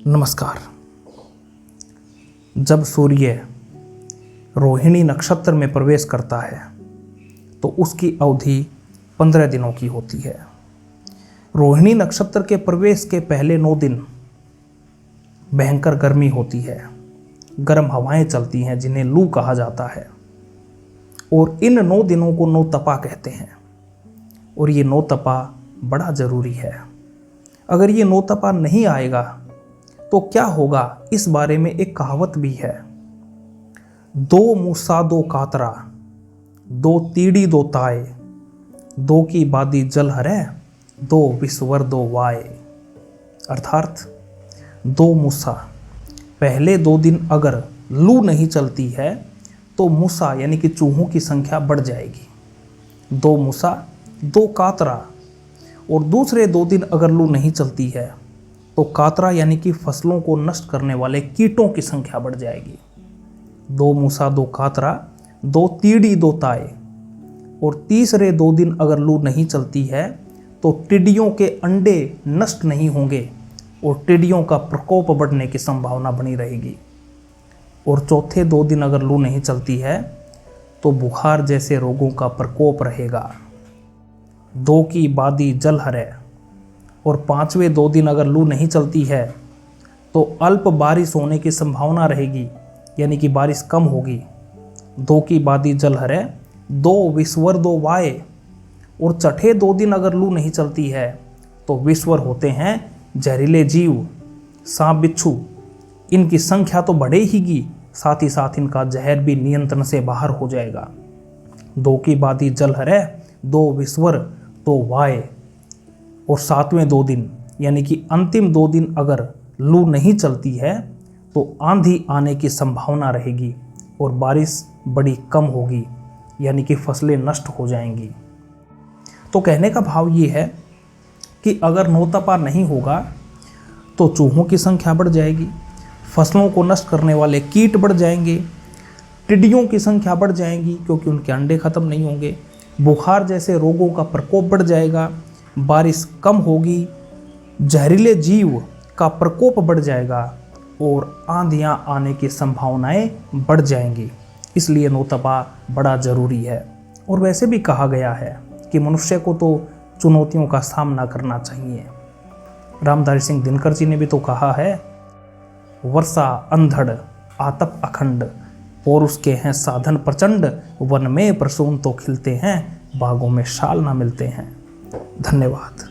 नमस्कार। जब सूर्य रोहिणी नक्षत्र में प्रवेश करता है तो उसकी अवधि 15 दिनों की होती है। रोहिणी नक्षत्र के प्रवेश के पहले 9 दिन भयंकर गर्मी होती है, गर्म हवाएं चलती हैं जिन्हें लू कहा जाता है। और इन 9 दिनों को नौतपा कहते हैं। और ये नौतपा बड़ा ज़रूरी है। अगर ये नौतपा नहीं आएगा तो क्या होगा, इस बारे में एक कहावत भी है। 2 मूसा 2 कातरा, 2 तीड़ी 2 ताए, 2 की बादी जल हरे, 2 विश्वर 2 वाए। अर्थात 2 मूसा, पहले 2 दिन अगर लू नहीं चलती है तो मूसा यानी कि चूहों की संख्या बढ़ जाएगी। 2 मूसा 2 कातरा, और दूसरे 2 दिन अगर लू नहीं चलती है तो कातरा यानी कि फसलों को नष्ट करने वाले कीटों की संख्या बढ़ जाएगी। 2 मूसा 2 कातरा, 2 तीड़ी 2 ताए, और तीसरे 2 दिन अगर लू नहीं चलती है तो टिड्डियों के अंडे नष्ट नहीं होंगे और टिड्डियों का प्रकोप बढ़ने की संभावना बनी रहेगी। और चौथे 2 दिन अगर लू नहीं चलती है तो बुखार जैसे रोगों का प्रकोप रहेगा। 2 की बादी जल हरे, और 5वें 2 दिन अगर लू नहीं चलती है तो अल्प बारिश होने की संभावना रहेगी, यानी कि बारिश कम होगी। 2 की बादी जल हरे, 2 विश्वर 2 वाए, और छठे 2 दिन अगर लू नहीं चलती है तो विश्वर होते हैं जहरीले जीव, सांप बिच्छू। इनकी संख्या तो बढ़े हीगी, साथ ही साथ इनका जहर भी नियंत्रण से बाहर हो जाएगा। 2 की बादी जल हरे, 2 विश्वर 2 वाए, और 7वें 2 दिन यानी कि अंतिम 2 दिन अगर लू नहीं चलती है तो आंधी आने की संभावना रहेगी और बारिश बड़ी कम होगी, यानी कि फसलें नष्ट हो जाएंगी। तो कहने का भाव ये है कि अगर नौतपा नहीं होगा तो चूहों की संख्या बढ़ जाएगी, फसलों को नष्ट करने वाले कीट बढ़ जाएंगे, टिड्डियों की संख्या बढ़ जाएगी क्योंकि उनके अंडे खत्म नहीं होंगे, बुखार जैसे रोगों का प्रकोप बढ़ जाएगा, बारिश कम होगी, जहरीले जीव का प्रकोप बढ़ जाएगा और आंधियां आने की संभावनाएं बढ़ जाएंगी। इसलिए नौतपा बड़ा ज़रूरी है। और वैसे भी कहा गया है कि मनुष्य को तो चुनौतियों का सामना करना चाहिए। रामधारी सिंह दिनकर जी ने भी तो कहा है, वर्षा अंधड़ आतप अखंड, और उसके हैं साधन प्रचंड, वन में प्रसून तो खिलते हैं, बागों में शाल ना मिलते हैं। धन्यवाद।